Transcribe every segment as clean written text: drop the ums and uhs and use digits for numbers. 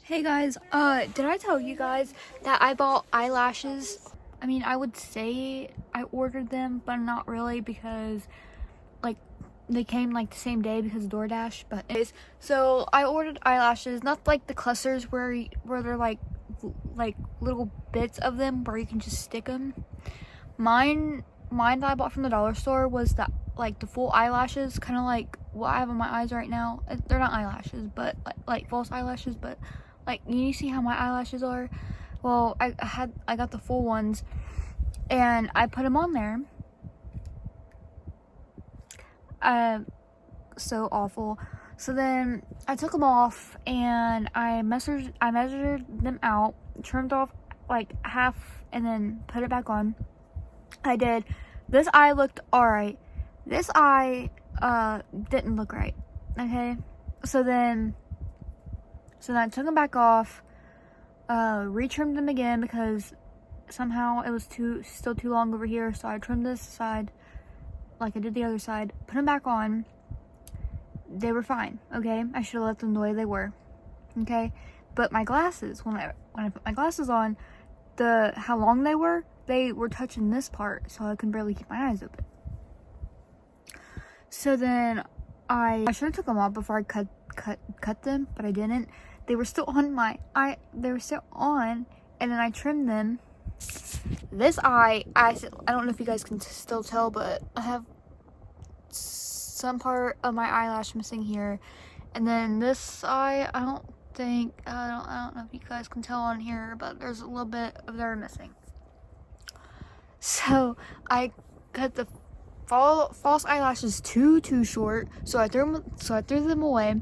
Hey guys, did I tell you guys that I bought eyelashes? I mean, I would say I ordered them, but not really because, like, they came, like, the same day because of DoorDash, but anyways, so I ordered eyelashes, not like the clusters where they're, like little bits of them where you can just stick them. Mine that I bought from the dollar store was the full eyelashes, kind of like what I have on my eyes right now. They're not eyelashes, but like false eyelashes, but like you see how my eyelashes are. Well, I got the full ones, and I put them on there. So awful. So then I took them off and I measured them out, trimmed off like half, and then put it back on. I did. This eye looked alright. This eye didn't look right. Okay? So then I took them back off, retrimmed them again because somehow it was still too long over here, so I trimmed this side like I did the other side, put them back on. They were fine, okay? I should have left them the way they were. Okay? But my glasses, when I put my glasses on, how long they were touching this part, so I could barely keep my eyes open. So then I should have took them off before I cut them, but I didn't. They were still on they were still on, and then I trimmed them. This eye, I don't know if you guys can still tell, but I have some part of my eyelash missing here, and then this eye, I don't know if you guys can tell on here, but there's a little bit of there missing. So I cut the false eyelashes too short, so I threw them away.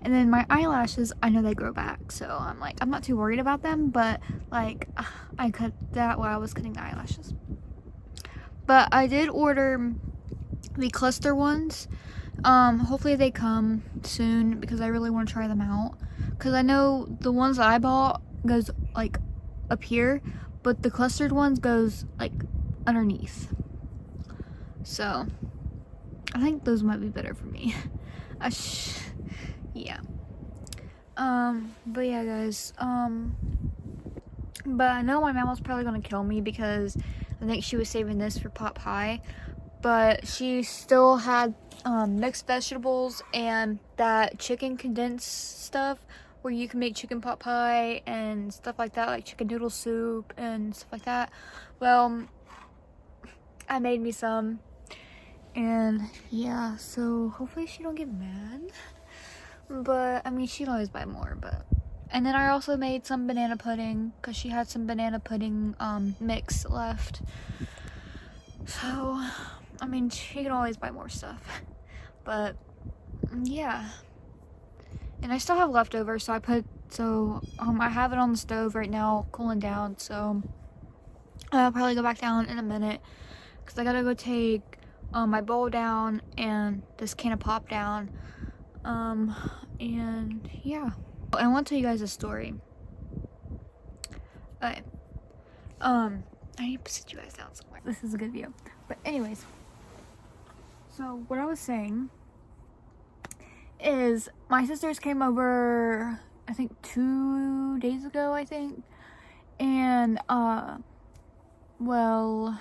And then my eyelashes, I know they grow back, so I'm not too worried about them, but like I cut that while I was cutting the eyelashes. But I did order the cluster ones. Hopefully they come soon because I really want to try them out, because I know the ones that I bought goes like up here, but the clustered ones goes like underneath. So I think those might be better for me. Yeah. But yeah, guys. But I know my mom was probably gonna kill me because I think she was saving this for pot pie. But she still had mixed vegetables and that chicken condensed stuff where you can make chicken pot pie and stuff like that, like chicken noodle soup and stuff like that. Well, I made me some, and yeah, so hopefully she don't get mad. But I mean, she'd always buy more. But and then I also made some banana pudding because she had some banana pudding mix left. So I mean, she can always buy more stuff. But yeah, and I still have leftovers, so I have it on the stove right now, cooling down. So I'll probably go back down in a minute because I gotta go take my bowl down and this can of pop down. And yeah, I want to tell you guys a story. Okay. I need to sit you guys down somewhere. This is a good view. But anyways, so what I was saying is my sisters came over, I think 2 days ago, and well,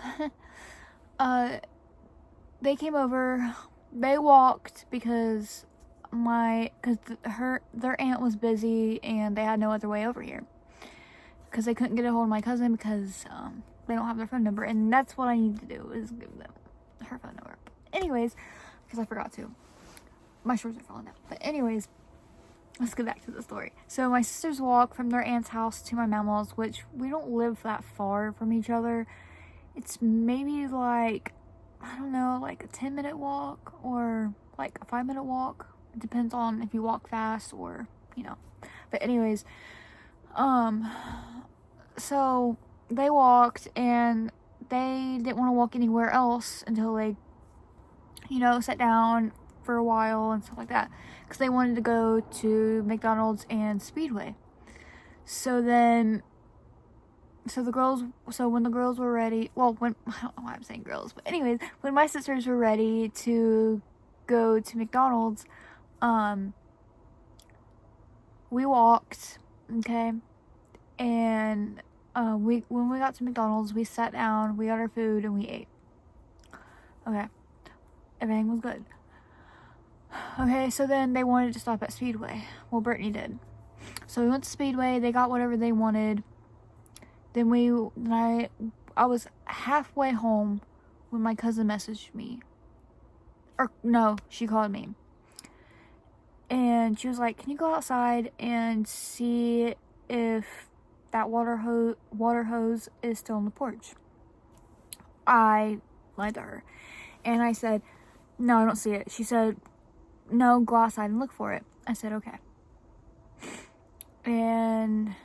they came over. They walked because their aunt was busy and they had no other way over here because they couldn't get a hold of my cousin because they don't have their phone number, and that's what I need to do, is give them her phone number. But anyways, because I forgot to. My shorts are falling out. But anyways, let's get back to the story. So my sisters walk from their aunt's house to my mama's, which we don't live that far from each other. It's maybe like, I don't know, like a 10-minute walk or like a 5-minute walk. It depends on if you walk fast or, you know. But anyways, so they walked and they didn't want to walk anywhere else until they, sat down for a while and stuff like that, because they wanted to go to McDonald's and Speedway. So when the girls were ready, well, I don't know why I'm saying girls, but anyways, when my sisters were ready to go to McDonald's, we walked okay? And when we got to McDonald's, we sat down, we got our food, and we ate. Okay, everything was good. Okay, so then they wanted to stop at Speedway. Well, Brittany did. So we went to Speedway, they got whatever they wanted. Then I was halfway home when my cousin messaged me. Or, no, she called me. And she was like, can you go outside and see if that water hose is still on the porch? I lied to her. And I said, no, I don't see it. She said, no, go outside and look for it. I said, okay. And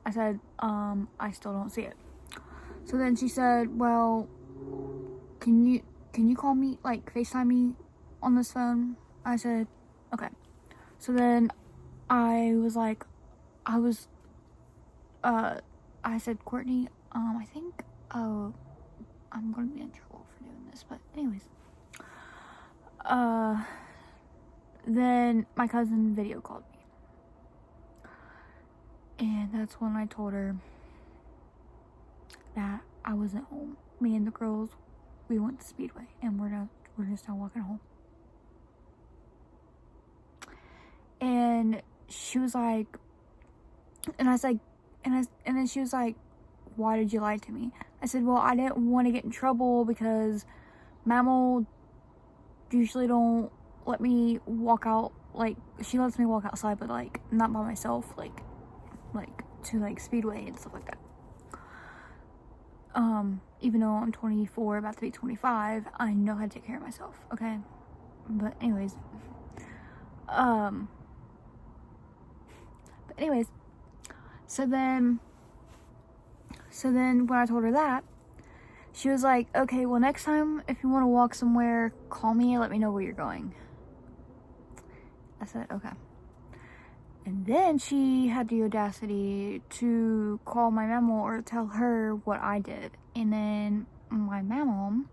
I said, I still don't see it. So then she said, well, can you call me, like, FaceTime me on this phone? I said, okay. So then I said, Courtney, I think, I'm gonna be in trouble for doing this, but anyways. Then my cousin video called me. And that's when I told her that I wasn't home. Me and the girls, we went to Speedway, and we're just now walking home. And she was like, and I was like, and then she was like, why did you lie to me? I said, well, I didn't want to get in trouble because Mammal usually don't let me walk out, like, she lets me walk outside, but, like, not by myself, like, to, like, Speedway and stuff like that. Even though I'm 24, about to be 25, I know how to take care of myself, okay? But anyways, so then when I told her that, she was like, okay, well, next time if you want to walk somewhere, call me and let me know where you're going. I said, okay. And then she had the audacity to call my mama or tell her what I did. And then my mama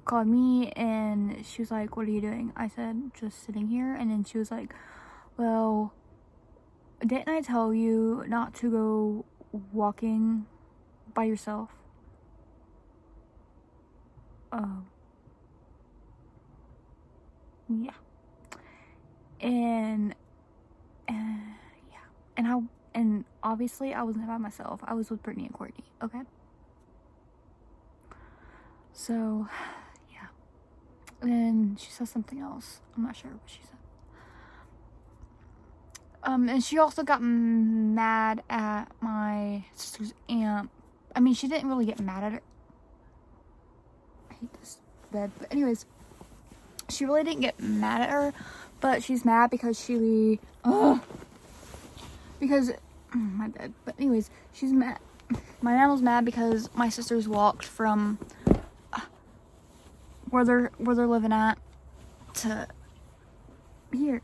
called me and she was like, what are you doing? I said, just sitting here. And then she was like, well, didn't I tell you not to go walking by yourself? Oh. Yeah. And yeah. And obviously I wasn't by myself. I was with Brittany and Courtney, okay? So, yeah. And then she said something else. I'm not sure what she said. And she also got mad at my sister's aunt. I mean, she didn't really get mad at her. I hate this bed. But anyways, she really didn't get mad at her. But she's mad because my bed. But anyways, she's mad. My mom was mad because my sisters walked from where they're living at to here.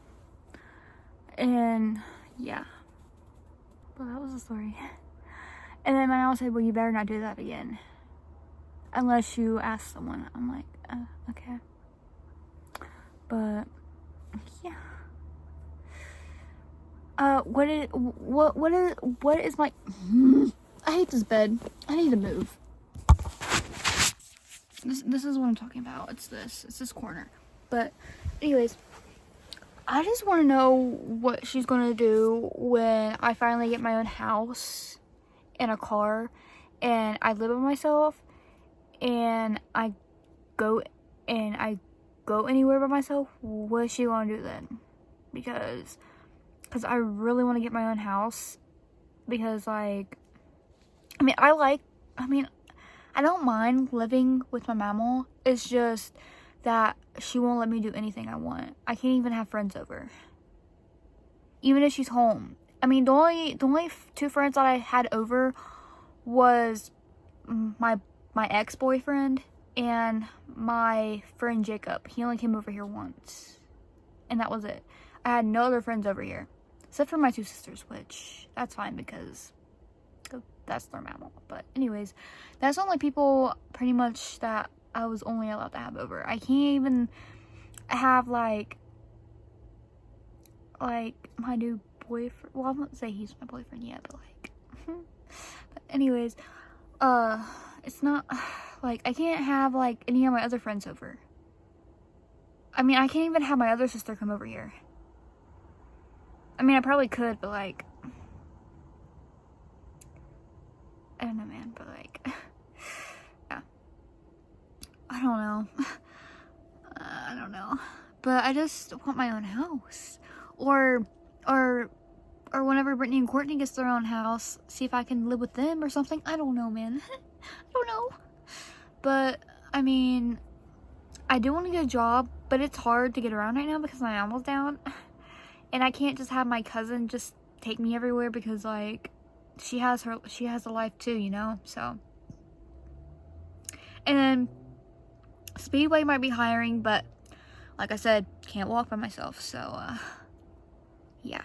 And yeah. Well, that was the story. And then my mom said, well, you better not do that again. Unless you ask someone. I'm like, okay. But yeah. What is my I hate this bed. I need to move. This is what I'm talking about. It's this corner. But anyways, I just want to know what she's going to do when I finally get my own house and a car and I live by myself and I go anywhere by myself. What is she going to do then? Because I really want to get my own house because, like, I don't mind living with my mama. It's just that she won't let me do anything I want. I can't even have friends over. Even if she's home. I mean, the only two friends that I had over was my ex-boyfriend and my friend Jacob. He only came over here once. And that was it. I had no other friends over here. Except for my two sisters, which that's fine because that's their mammal. But anyways, that's the only people pretty much that I was only allowed to have over. I can't even have like my new boyfriend. Well, I won't say he's my boyfriend yet, but like, but anyways, it's not, like, I can't have, like, any of my other friends over. I mean, I can't even have my other sister come over here. I mean, I probably could, but like, I don't know, man, but like, yeah. I don't know. I don't know. But I just want my own house. Or whenever Brittany and Courtney gets their own house, see if I can live with them or something. I don't know, man. I don't know. But, I mean, I do want to get a job, but it's hard to get around right now because my mom was down. And I can't just have my cousin just take me everywhere because, like, she has a life too, you know? So. And then, Speedway might be hiring, but, like I said, can't walk by myself, so, yeah.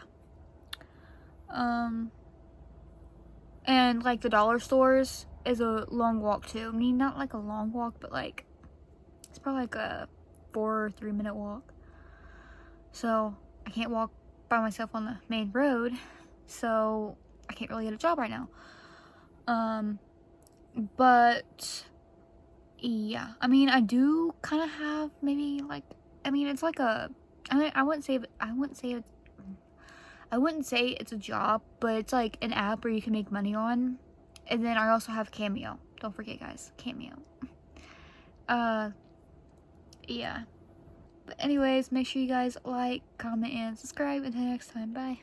And, like, the dollar stores is a long walk, too. I mean, not, like, a long walk, but, like, it's probably, like, a 4 or 3 minute walk. So, I can't walk by myself on the main road, so I can't really get a job right now. But, yeah. I mean, I do kind of have maybe, like, I mean, it's like a, I wouldn't say it's a job, but it's like an app where you can make money on. And then I also have Cameo. Don't forget, guys, Cameo. Yeah. But anyways, make sure you guys like, comment, and subscribe. Until next time, bye.